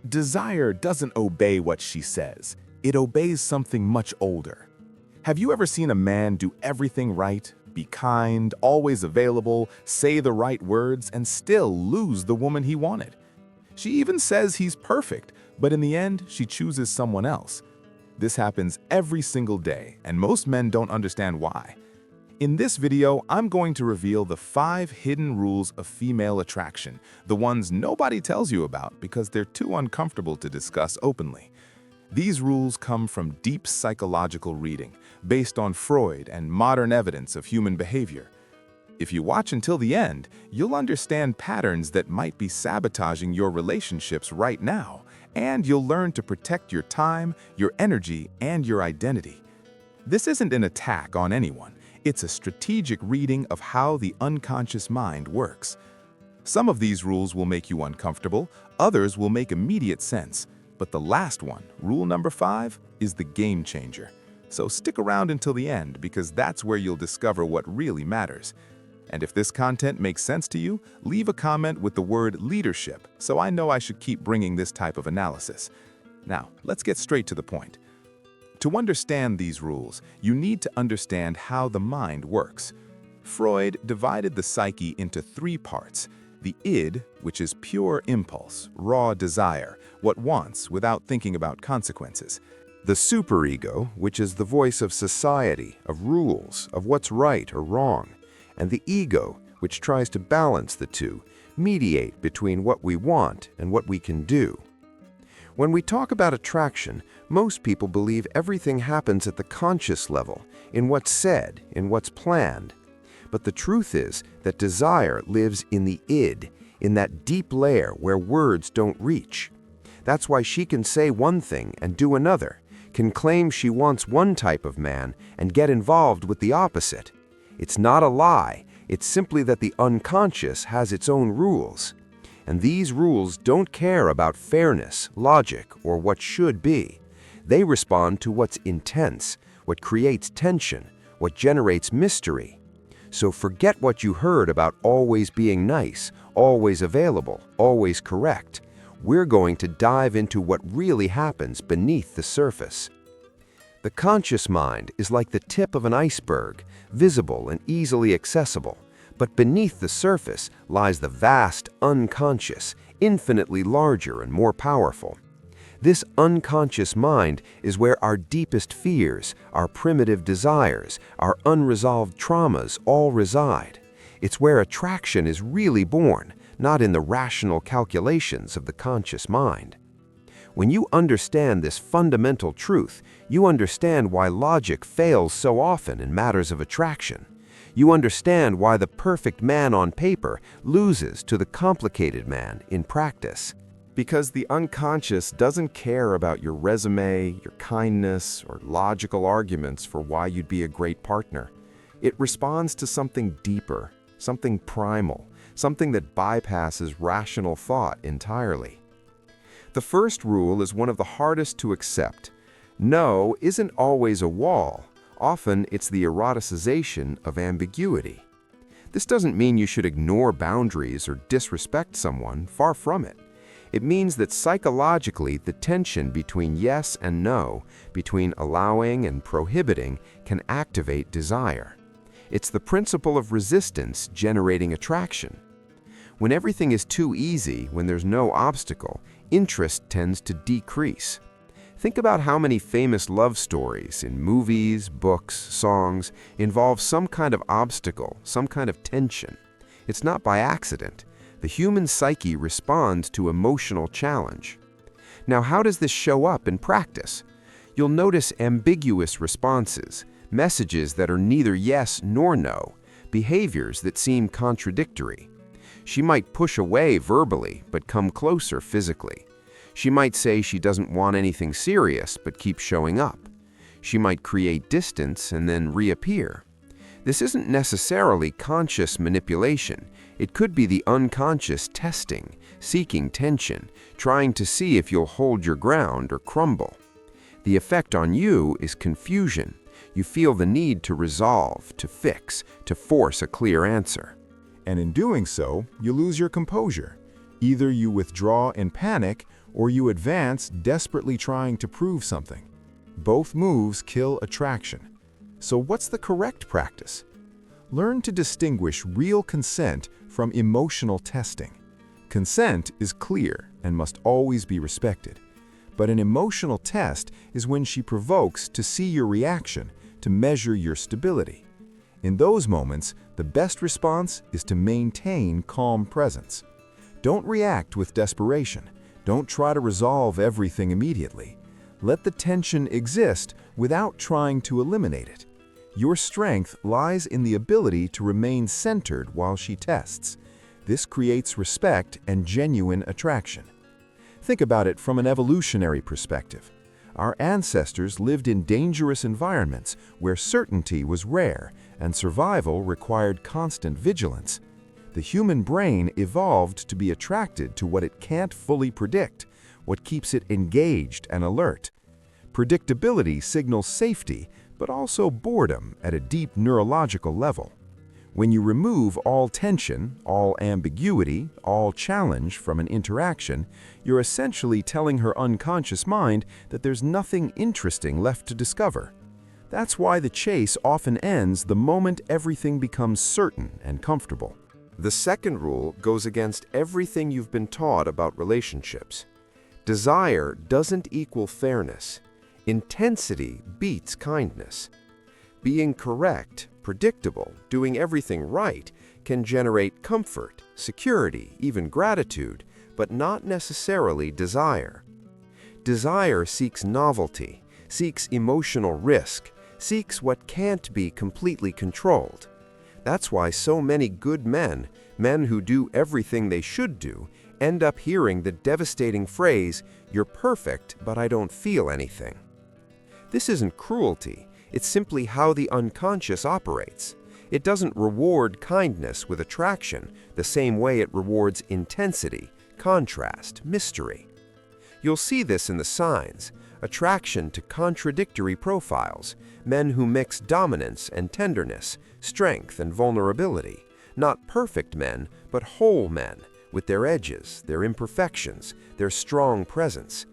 Desire doesn't obey what she says. It obeys something much older. Have you ever seen a man do everything right, be kind, always available, say the right words, and still lose the woman he wanted? She even says he's perfect, but in the end, she chooses someone else. This happens every single day, and most men don't understand why. In this video, I'm going to reveal the 5 hidden rules of female attraction, the ones nobody tells you about because they're too uncomfortable to discuss openly. These rules come from deep psychological reading, based on Freud and modern evidence of human behavior. If you watch until the end, you'll understand patterns that might be sabotaging your relationships right now, and you'll learn to protect your time, your energy, and your identity. This isn't an attack on anyone. It's a strategic reading of how the unconscious mind works. Some of these rules will make you uncomfortable, others will make immediate sense. But the last one, rule number 5, is the game changer. So stick around until the end because that's where you'll discover what really matters. And if this content makes sense to you, leave a comment with the word leadership so I know I should keep bringing this type of analysis. Now, let's get straight to the point. To understand these rules, you need to understand how the mind works. Freud divided the psyche into 3 parts. The id, which is pure impulse, raw desire, what wants without thinking about consequences. The superego, which is the voice of society, of rules, of what's right or wrong. And the ego, which tries to balance the two, mediate between what we want and what we can do. When we talk about attraction, most people believe everything happens at the conscious level, in what's said, in what's planned. But the truth is that desire lives in the id, in that deep layer where words don't reach. That's why she can say one thing and do another, can claim she wants one type of man and get involved with the opposite. It's not a lie, it's simply that the unconscious has its own rules. And these rules don't care about fairness, logic, or what should be. They respond to what's intense, what creates tension, what generates mystery. So forget what you heard about always being nice, always available, always correct. We're going to dive into what really happens beneath the surface. The conscious mind is like the tip of an iceberg, visible and easily accessible. But beneath the surface lies the vast unconscious, infinitely larger and more powerful. This unconscious mind is where our deepest fears, our primitive desires, our unresolved traumas all reside. It's where attraction is really born, not in the rational calculations of the conscious mind. When you understand this fundamental truth, you understand why logic fails so often in matters of attraction. You understand why the perfect man on paper loses to the complicated man in practice. Because the unconscious doesn't care about your resume, your kindness, or logical arguments for why you'd be a great partner. It responds to something deeper, something primal, something that bypasses rational thought entirely. The first rule is one of the hardest to accept. No isn't always a wall. Often, it's the eroticization of ambiguity. This doesn't mean you should ignore boundaries or disrespect someone, far from it. It means that psychologically, the tension between yes and no, between allowing and prohibiting, can activate desire. It's the principle of resistance generating attraction. When everything is too easy, when there's no obstacle, interest tends to decrease. Think about how many famous love stories in movies, books, songs involve some kind of obstacle, some kind of tension. It's not by accident. The human psyche responds to emotional challenge. Now, how does this show up in practice? You'll notice ambiguous responses, messages that are neither yes nor no, behaviors that seem contradictory. She might push away verbally, but come closer physically. She might say she doesn't want anything serious, but keep showing up. She might create distance and then reappear. This isn't necessarily conscious manipulation. It could be the unconscious testing, seeking tension, trying to see if you'll hold your ground or crumble. The effect on you is confusion. You feel the need to resolve, to fix, to force a clear answer. And in doing so, you lose your composure. Either you withdraw in panic or you advance desperately trying to prove something. Both moves kill attraction. So what's the correct practice? Learn to distinguish real consent from emotional testing. Consent is clear and must always be respected. But an emotional test is when she provokes to see your reaction, to measure your stability. In those moments, the best response is to maintain calm presence. Don't react with desperation. Don't try to resolve everything immediately. Let the tension exist without trying to eliminate it. Your strength lies in the ability to remain centered while she tests. This creates respect and genuine attraction. Think about it from an evolutionary perspective. Our ancestors lived in dangerous environments where certainty was rare and survival required constant vigilance. The human brain evolved to be attracted to what it can't fully predict, what keeps it engaged and alert. Predictability signals safety, but also boredom at a deep neurological level. When you remove all tension, all ambiguity, all challenge from an interaction, you're essentially telling her unconscious mind that there's nothing interesting left to discover. That's why the chase often ends the moment everything becomes certain and comfortable. The second rule goes against everything you've been taught about relationships. Desire doesn't equal fairness. Intensity beats kindness. Being correct, predictable, doing everything right can generate comfort, security, even gratitude, but not necessarily desire. Desire seeks novelty, seeks emotional risk, seeks what can't be completely controlled. That's why so many good men who do everything they should do, end up hearing the devastating phrase, "You're perfect, but I don't feel anything." This isn't cruelty, it's simply how the unconscious operates. It doesn't reward kindness with attraction the same way it rewards intensity, contrast, mystery. You'll see this in the signs: attraction to contradictory profiles, men who mix dominance and tenderness, strength and vulnerability, not perfect men, but whole men, with their edges, their imperfections, their strong presence.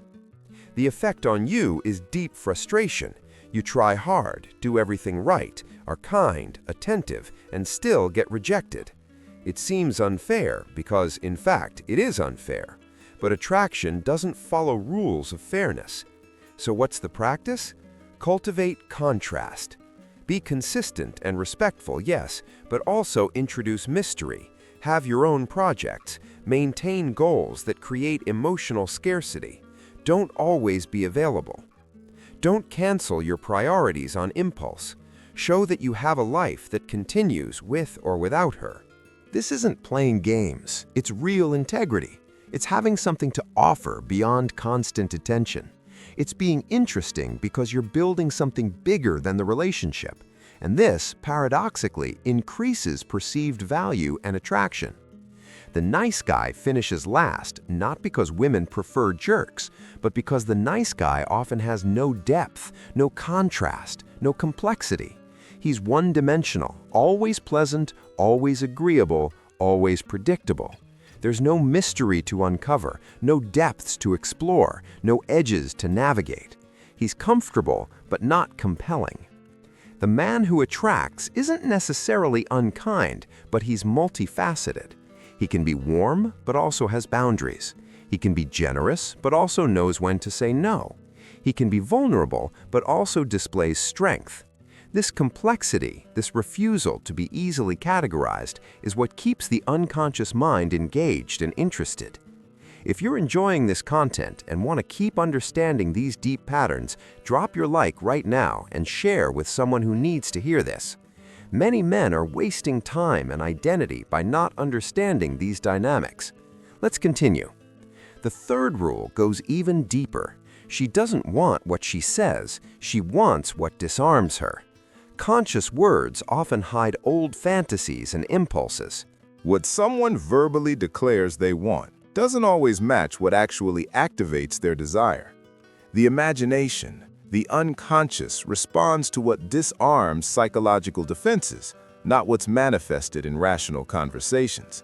The effect on you is deep frustration. You try hard, do everything right, are kind, attentive, and still get rejected. It seems unfair because, in fact, it is unfair. But attraction doesn't follow rules of fairness. So what's the practice? Cultivate contrast. Be consistent and respectful, yes, but also introduce mystery. Have your own projects. Maintain goals that create emotional scarcity. Don't always be available. Don't cancel your priorities on impulse. Show that you have a life that continues with or without her. This isn't playing games. It's real integrity. It's having something to offer beyond constant attention. It's being interesting because you're building something bigger than the relationship. And this, paradoxically, increases perceived value and attraction. The nice guy finishes last, not because women prefer jerks, but because the nice guy often has no depth, no contrast, no complexity. He's one-dimensional, always pleasant, always agreeable, always predictable. There's no mystery to uncover, no depths to explore, no edges to navigate. He's comfortable, but not compelling. The man who attracts isn't necessarily unkind, but he's multifaceted. He can be warm, but also has boundaries. He can be generous, but also knows when to say no. He can be vulnerable, but also displays strength. This complexity, this refusal to be easily categorized, is what keeps the unconscious mind engaged and interested. If you're enjoying this content and want to keep understanding these deep patterns, drop your like right now and share with someone who needs to hear this. Many men are wasting time and identity by not understanding these dynamics. Let's continue. The third rule goes even deeper. She doesn't want what she says, she wants what disarms her. Conscious words often hide old fantasies and impulses. What someone verbally declares they want doesn't always match what actually activates their desire. The imagination, the unconscious, responds to what disarms psychological defenses, not what's manifested in rational conversations.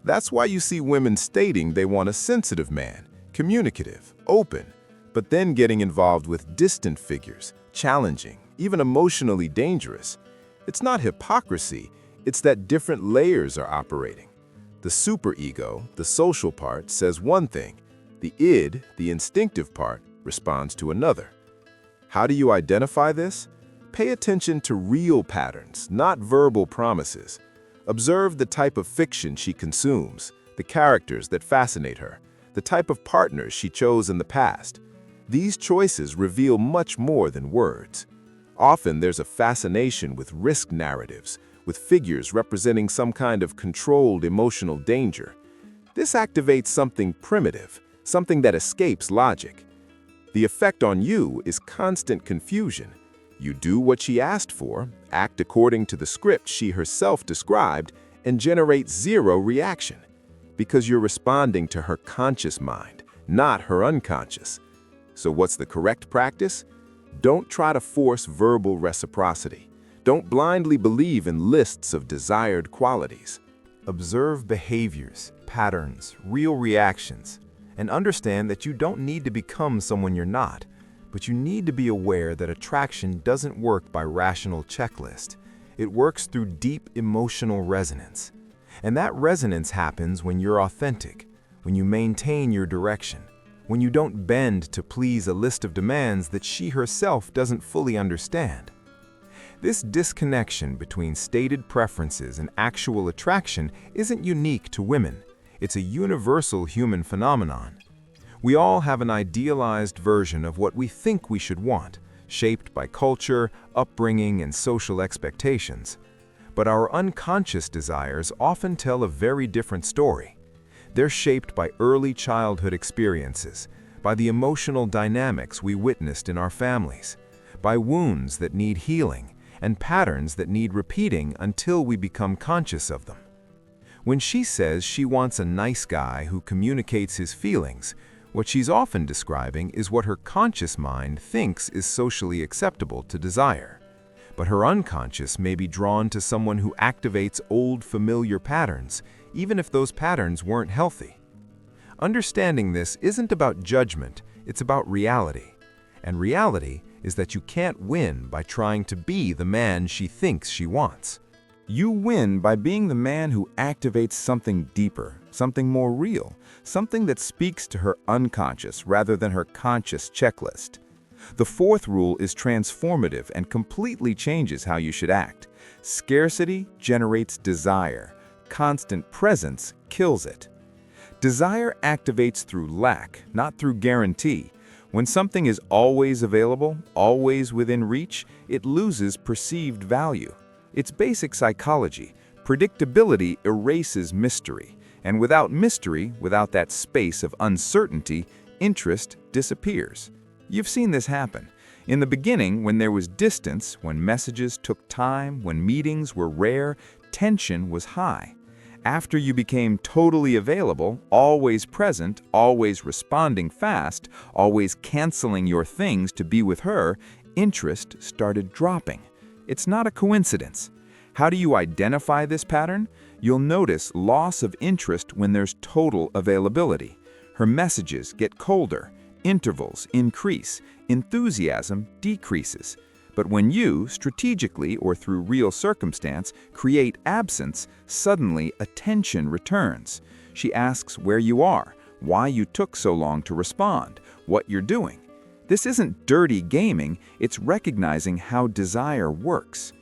That's why you see women stating they want a sensitive man, communicative, open, but then getting involved with distant figures, challenging, even emotionally dangerous. It's not hypocrisy, it's that different layers are operating. The superego, the social part, says one thing. The id, the instinctive part, responds to another. How do you identify this? Pay attention to real patterns, not verbal promises. Observe the type of fiction she consumes, the characters that fascinate her, the type of partners she chose in the past. These choices reveal much more than words. Often there's a fascination with risk narratives, with figures representing some kind of controlled emotional danger. This activates something primitive, something that escapes logic. The effect on you is constant confusion. You do what she asked for, act according to the script she herself described, and generate zero reaction, because you're responding to her conscious mind, not her unconscious. So what's the correct practice? Don't try to force verbal reciprocity. Don't blindly believe in lists of desired qualities. Observe behaviors, patterns, real reactions, and understand that you don't need to become someone you're not, but you need to be aware that attraction doesn't work by rational checklist. It works through deep emotional resonance. And that resonance happens when you're authentic, when you maintain your direction, when you don't bend to please a list of demands that she herself doesn't fully understand. This disconnection between stated preferences and actual attraction isn't unique to women. It's a universal human phenomenon. We all have an idealized version of what we think we should want, shaped by culture, upbringing, and social expectations. But our unconscious desires often tell a very different story. They're shaped by early childhood experiences, by the emotional dynamics we witnessed in our families, by wounds that need healing, and patterns that need repeating until we become conscious of them. When she says she wants a nice guy who communicates his feelings, what she's often describing is what her conscious mind thinks is socially acceptable to desire. But her unconscious may be drawn to someone who activates old familiar patterns, even if those patterns weren't healthy. Understanding this isn't about judgment, it's about reality. And reality is that you can't win by trying to be the man she thinks she wants. You win by being the man who activates something deeper, something more real, something that speaks to her unconscious rather than her conscious checklist. The fourth rule is transformative and completely changes how you should act. Scarcity generates desire. Constant presence kills it. Desire activates through lack, not through guarantee. When something is always available, always within reach, it loses perceived value. It's basic psychology. Predictability erases mystery. And without mystery, without that space of uncertainty, interest disappears. You've seen this happen. In the beginning, when there was distance, when messages took time, when meetings were rare, tension was high. After you became totally available, always present, always responding fast, always canceling your things to be with her, interest started dropping. It's not a coincidence. How do you identify this pattern? You'll notice loss of interest when there's total availability. Her messages get colder, intervals increase, enthusiasm decreases. But when you, strategically or through real circumstance, create absence, suddenly attention returns. She asks where you are, why you took so long to respond, what you're doing. This isn't dirty gaming, it's recognizing how desire works.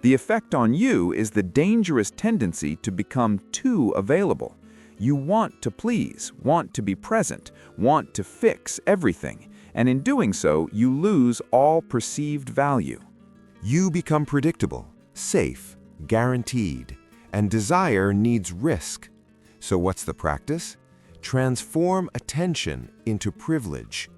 The effect on you is the dangerous tendency to become too available. You want to please, want to be present, want to fix everything, and in doing so, you lose all perceived value. You become predictable, safe, guaranteed, and desire needs risk. So what's the practice? Transform attention into privilege.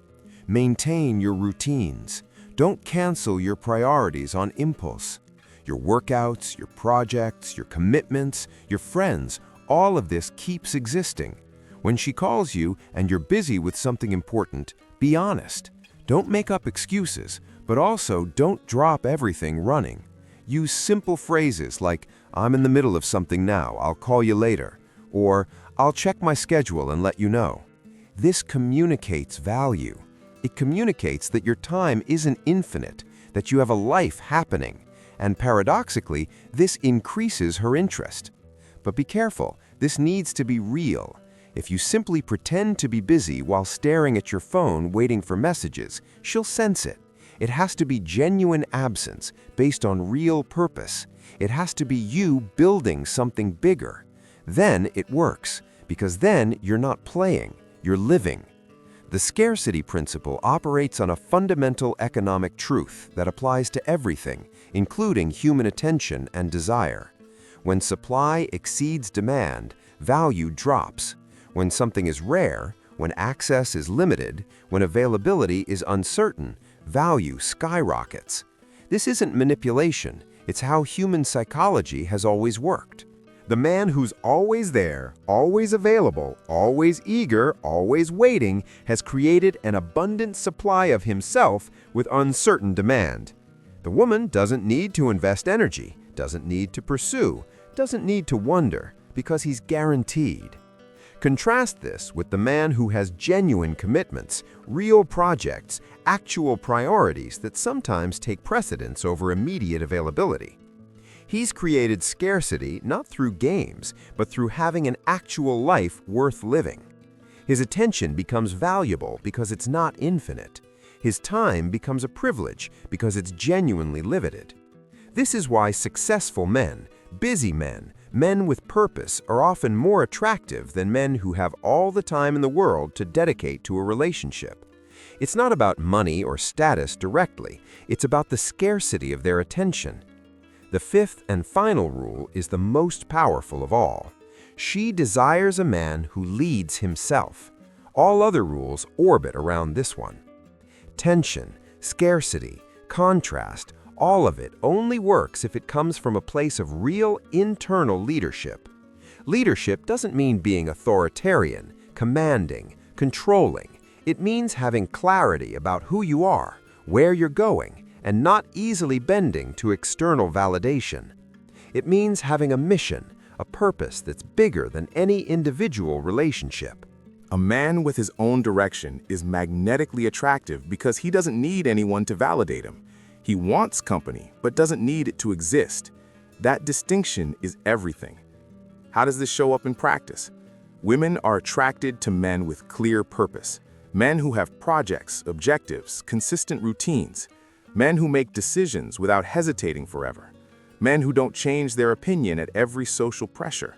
Maintain your routines. Don't cancel your priorities on impulse. Your workouts, your projects, your commitments, your friends, all of this keeps existing. When she calls you and you're busy with something important, be honest. Don't make up excuses, but also don't drop everything running. Use simple phrases like, "I'm in the middle of something now, I'll call you later," or "I'll check my schedule and let you know." This communicates value. It communicates that your time isn't infinite, that you have a life happening, and paradoxically, this increases her interest. But be careful, this needs to be real. If you simply pretend to be busy while staring at your phone waiting for messages, she'll sense it. It has to be genuine absence based on real purpose. It has to be you building something bigger. Then it works, because then you're not playing, you're living. The scarcity principle operates on a fundamental economic truth that applies to everything, including human attention and desire. When supply exceeds demand, value drops. When something is rare, when access is limited, when availability is uncertain, value skyrockets. This isn't manipulation, it's how human psychology has always worked. The man who's always there, always available, always eager, always waiting, has created an abundant supply of himself with uncertain demand. The woman doesn't need to invest energy, doesn't need to pursue, doesn't need to wonder, because he's guaranteed. Contrast this with the man who has genuine commitments, real projects, actual priorities that sometimes take precedence over immediate availability. He's created scarcity not through games, but through having an actual life worth living. His attention becomes valuable because it's not infinite. His time becomes a privilege because it's genuinely limited. This is why successful men, busy men, men with purpose are often more attractive than men who have all the time in the world to dedicate to a relationship. It's not about money or status directly, it's about the scarcity of their attention. The fifth and final rule is the most powerful of all. She desires a man who leads himself. All other rules orbit around this one. Tension, scarcity, contrast, all of it only works if it comes from a place of real internal leadership. Leadership doesn't mean being authoritarian, commanding, controlling. It means having clarity about who you are, where you're going, and not easily bending to external validation. It means having a mission, a purpose that's bigger than any individual relationship. A man with his own direction is magnetically attractive because he doesn't need anyone to validate him. He wants company, but doesn't need it to exist. That distinction is everything. How does this show up in practice? Women are attracted to men with clear purpose. Men who have projects, objectives, consistent routines. Men who make decisions without hesitating forever. Men who don't change their opinion at every social pressure.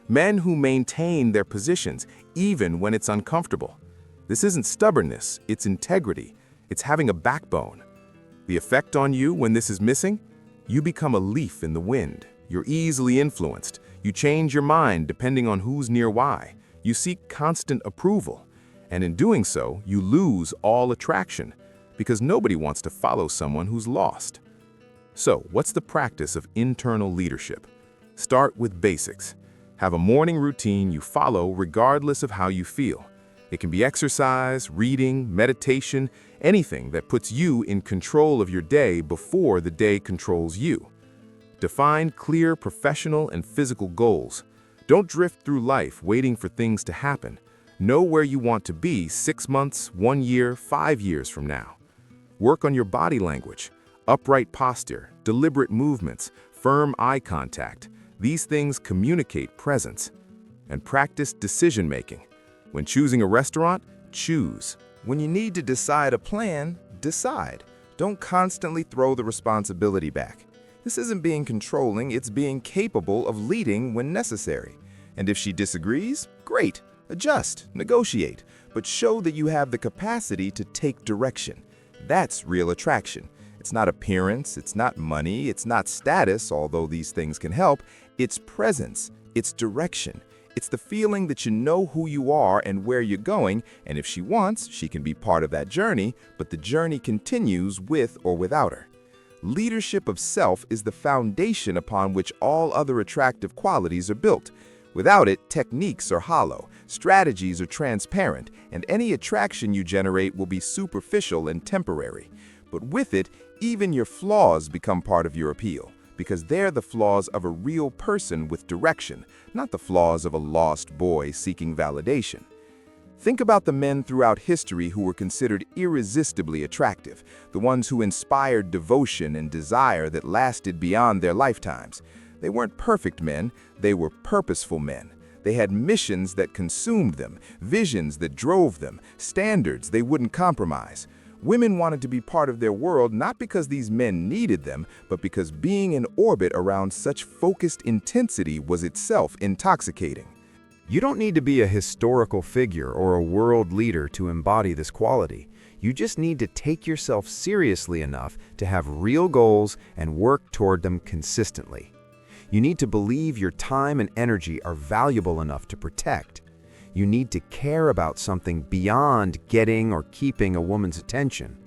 Men who maintain their positions even when it's uncomfortable. This isn't stubbornness, it's integrity. It's having a backbone. The effect on you when this is missing? You become a leaf in the wind. You're easily influenced. You change your mind depending on who's near why. You seek constant approval. And in doing so, you lose all attraction, because nobody wants to follow someone who's lost. So, what's the practice of internal leadership? Start with basics. Have a morning routine you follow regardless of how you feel. It can be exercise, reading, meditation, anything that puts you in control of your day before the day controls you. Define clear professional and physical goals. Don't drift through life waiting for things to happen. Know where you want to be 6 months, 1 year, 5 years from now. Work on your body language, upright posture, deliberate movements, firm eye contact. These things communicate presence. And practice decision-making. When choosing a restaurant, choose. When you need to decide a plan, decide. Don't constantly throw the responsibility back. This isn't being controlling, it's being capable of leading when necessary. And if she disagrees, great. Adjust, negotiate, but show that you have the capacity to take direction. That's real attraction. It's not appearance, it's not money, it's not status, although these things can help. It's presence, it's direction. It's the feeling that you know who you are and where you're going, and if she wants, she can be part of that journey, but the journey continues with or without her. Leadership of self is the foundation upon which all other attractive qualities are built. Without it, techniques are hollow, strategies are transparent, and any attraction you generate will be superficial and temporary. But with it, even your flaws become part of your appeal. because they're the flaws of a real person with direction, not the flaws of a lost boy seeking validation. Think about the men throughout history who were considered irresistibly attractive, the ones who inspired devotion and desire that lasted beyond their lifetimes. They weren't perfect men, they were purposeful men. They had missions that consumed them, visions that drove them, standards they wouldn't compromise. Women wanted to be part of their world not because these men needed them, but because being in orbit around such focused intensity was itself intoxicating. You don't need to be a historical figure or a world leader to embody this quality. You just need to take yourself seriously enough to have real goals and work toward them consistently. You need to believe your time and energy are valuable enough to protect. You need to care about something beyond getting or keeping a woman's attention.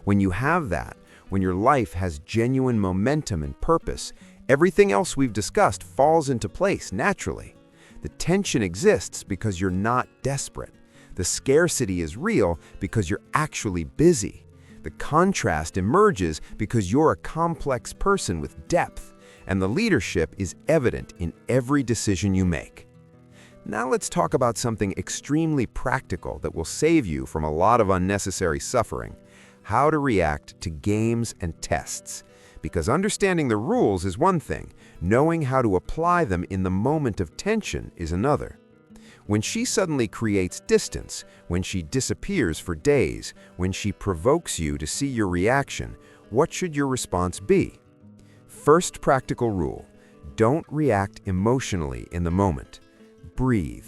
When you have that, when your life has genuine momentum and purpose, everything else we've discussed falls into place naturally. The tension exists because you're not desperate. The scarcity is real because you're actually busy. The contrast emerges because you're a complex person with depth, and the leadership is evident in every decision you make. Now let's talk about something extremely practical that will save you from a lot of unnecessary suffering: how to react to games and tests. Because understanding the rules is one thing, knowing how to apply them in the moment of tension is another. When she suddenly creates distance, when she disappears for days, when she provokes you to see your reaction, what should your response be? First practical rule: don't react emotionally in the moment. Breathe.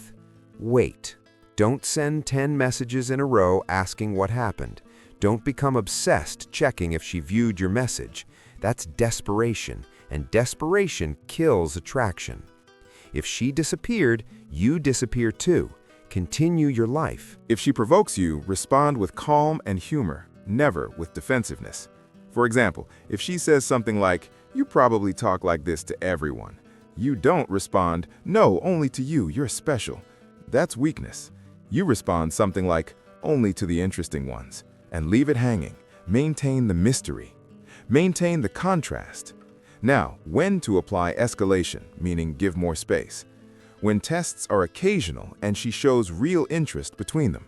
Wait. Don't send 10 messages in a row asking what happened. Don't become obsessed checking if she viewed your message. That's desperation, and desperation kills attraction. If she disappeared, you disappear too. Continue your life. If she provokes you, respond with calm and humor, never with defensiveness. For example, if she says something like, "You probably talk like this to everyone," you don't respond, "No, only to you, you're special." That's weakness. You respond something like, "Only to the interesting ones," and leave it hanging. Maintain the mystery. Maintain the contrast. Now, when to apply escalation, meaning give more space. When tests are occasional and she shows real interest between them.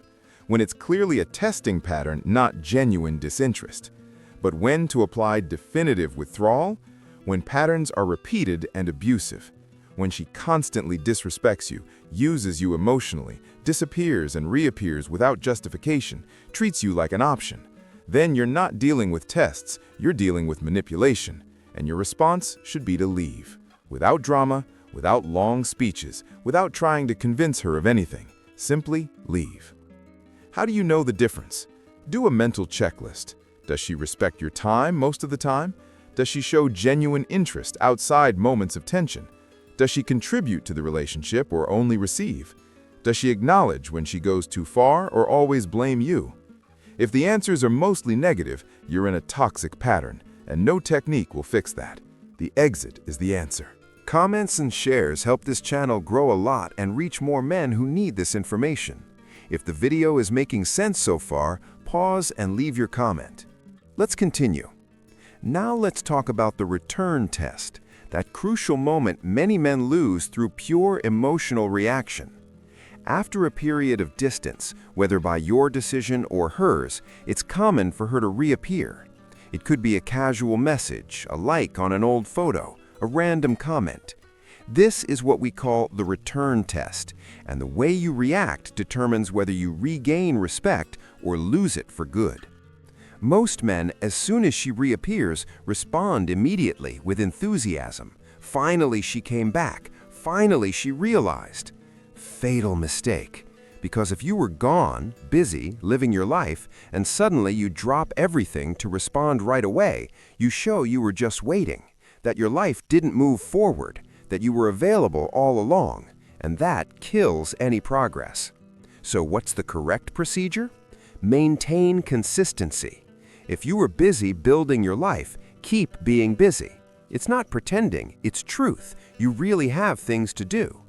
When it's clearly a testing pattern, not genuine disinterest. But when to apply definitive withdrawal? When patterns are repeated and abusive. When she constantly disrespects you, uses you emotionally, disappears and reappears without justification, treats you like an option. Then you're not dealing with tests, you're dealing with manipulation. And your response should be to leave. Without drama, without long speeches, without trying to convince her of anything. Simply leave. How do you know the difference? Do a mental checklist. Does she respect your time most of the time? Does she show genuine interest outside moments of tension? Does she contribute to the relationship or only receive? Does she acknowledge when she goes too far or always blame you? If the answers are mostly negative, you're in a toxic pattern, and no technique will fix that. The exit is the answer. Comments and shares help this channel grow a lot and reach more men who need this information. If the video is making sense so far, pause and leave your comment. Let's continue. Now let's talk about the return test, that crucial moment many men lose through pure emotional reaction. After a period of distance, whether by your decision or hers, it's common for her to reappear. It could be a casual message, a like on an old photo, a random comment. This is what we call the return test, and the way you react determines whether you regain respect or lose it for good. Most men, as soon as she reappears, respond immediately with enthusiasm. Finally, she came back. Finally, she realized. Fatal mistake. Because if you were gone, busy, living your life, and suddenly you drop everything to respond right away, you show you were just waiting, that your life didn't move forward, that you were available all along, and that kills any progress. So what's the correct procedure? Maintain consistency. If you were busy building your life, keep being busy. It's not pretending, it's truth. You really have things to do.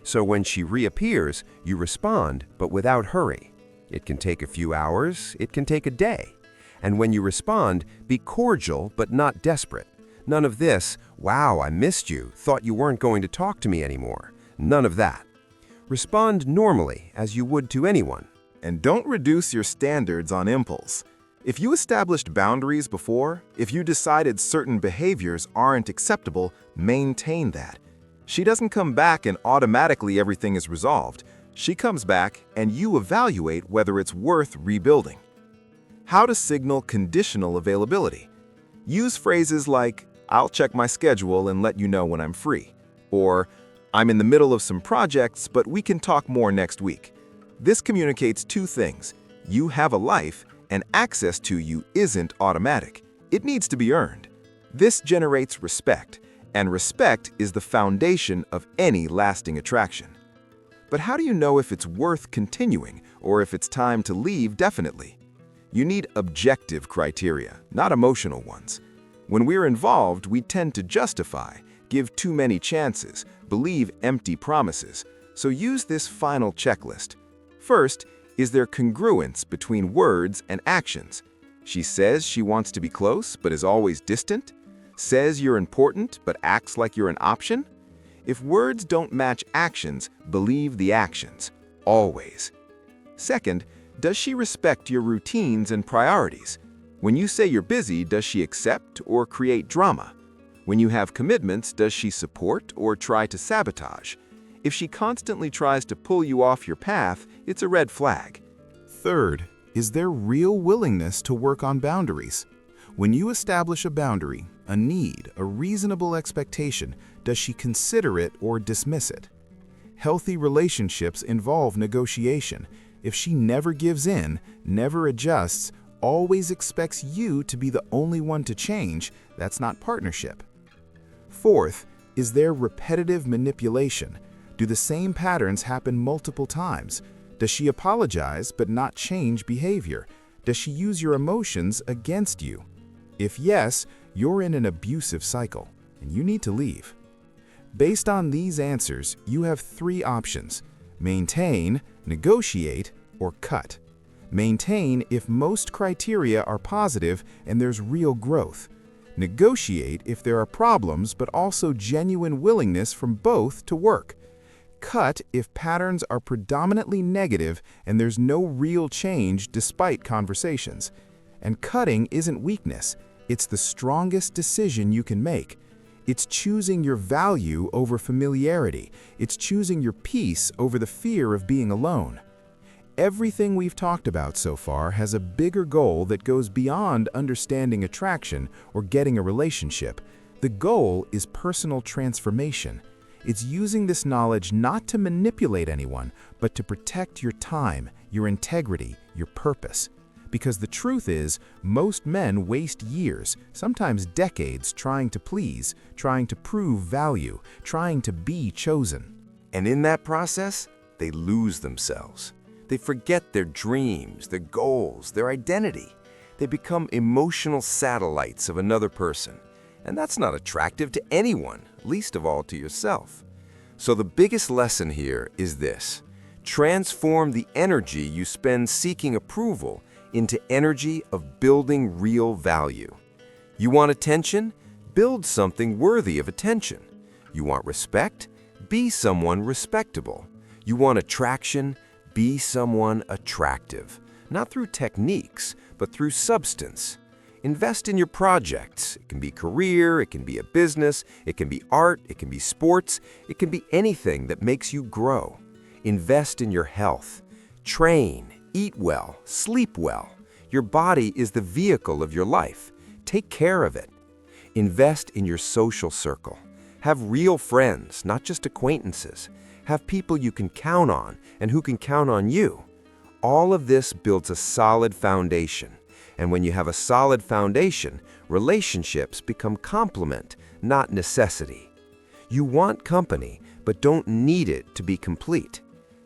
So when she reappears, you respond, but without hurry. It can take a few hours, it can take a day. And when you respond, be cordial but not desperate. None of this, wow, I missed you, thought you weren't going to talk to me anymore. None of that. Respond normally, as you would to anyone. And don't reduce your standards on impulse. If you established boundaries before, if you decided certain behaviors aren't acceptable, maintain that. She doesn't come back and automatically everything is resolved. She comes back and you evaluate whether it's worth rebuilding. How to signal conditional availability. Use phrases like, "I'll check my schedule and let you know when I'm free," or "I'm in the middle of some projects, but we can talk more next week." This communicates two things. You have a life, and access to you isn't automatic. It needs to be earned. This generates respect, and respect is the foundation of any lasting attraction. But how do you know if it's worth continuing or if it's time to leave definitely? You need objective criteria, not emotional ones. When we're involved, we tend to justify, give too many chances, believe empty promises. So use this final checklist. First, is there congruence between words and actions? She says she wants to be close, but is always distant? Says you're important, but acts like you're an option? If words don't match actions, believe the actions. Always. Second, does she respect your routines and priorities? When you say you're busy, does she accept or create drama? When you have commitments, does she support or try to sabotage? If she constantly tries to pull you off your path, it's a red flag. Third, is there real willingness to work on boundaries? When you establish a boundary, a need, a reasonable expectation, does she consider it or dismiss it? Healthy relationships involve negotiation. If she never gives in, never adjusts, always expects you to be the only one to change, that's not partnership. Fourth, is there repetitive manipulation? Do the same patterns happen multiple times? Does she apologize but not change behavior? Does she use your emotions against you? If yes, you're in an abusive cycle, and you need to leave. Based on these answers, you have three options: maintain, negotiate, or cut. Maintain if most criteria are positive and there's real growth. Negotiate if there are problems but also genuine willingness from both to work. Cut if patterns are predominantly negative and there's no real change despite conversations. And cutting isn't weakness, it's the strongest decision you can make. It's choosing your value over familiarity. It's choosing your peace over the fear of being alone. Everything we've talked about so far has a bigger goal that goes beyond understanding attraction or getting a relationship. The goal is personal transformation. It's using this knowledge not to manipulate anyone, but to protect your time, your integrity, your purpose. Because the truth is, most men waste years, sometimes decades, trying to please, trying to prove value, trying to be chosen. And in that process, they lose themselves. They forget their dreams, their goals, their identity. They become emotional satellites of another person. And that's not attractive to anyone, least of all to yourself. So the biggest lesson here is this: transform the energy you spend seeking approval into energy of building real value. You want attention? Build something worthy of attention. You want respect? Be someone respectable. You want attraction? Be someone attractive. Not through techniques, but through substance. Invest in your projects. It can be career, it can be a business, it can be art, it can be sports, it can be anything that makes you grow. Invest in your health. Train, eat well, sleep well. Your body is the vehicle of your life. Take care of it. Invest in your social circle. Have real friends, not just acquaintances. Have people you can count on and who can count on you. All of this builds a solid foundation. And when you have a solid foundation, relationships become complement, not necessity. You want company, but don't need it to be complete.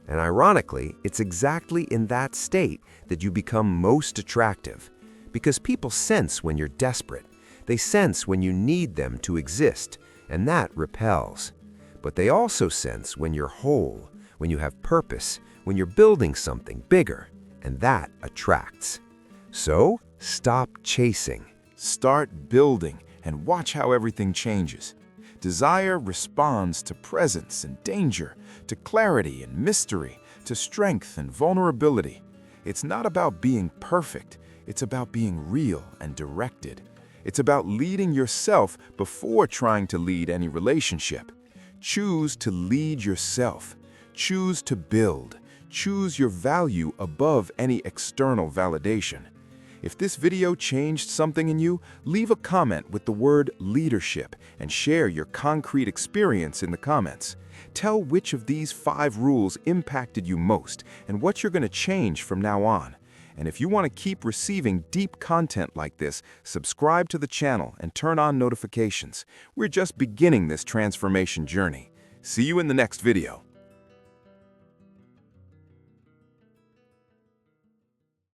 And ironically, it's exactly in that state that you become most attractive. Because people sense when you're desperate. They sense when you need them to exist, and that repels. But they also sense when you're whole, when you have purpose, when you're building something bigger, and that attracts. So, stop chasing. Start building. and watch how everything changes. Desire responds to presence and danger, to clarity and mystery, to strength and vulnerability. It's not about being perfect, it's about being real and directed. It's about leading yourself before trying to lead any relationship. Choose to lead yourself. Choose to build. Choose your value above any external validation. If this video changed something in you, leave a comment with the word leadership and share your concrete experience in the comments. Tell which of these 5 rules impacted you most and what you're going to change from now on. And if you want to keep receiving deep content like this, subscribe to the channel and turn on notifications. We're just beginning this transformation journey. See you in the next video.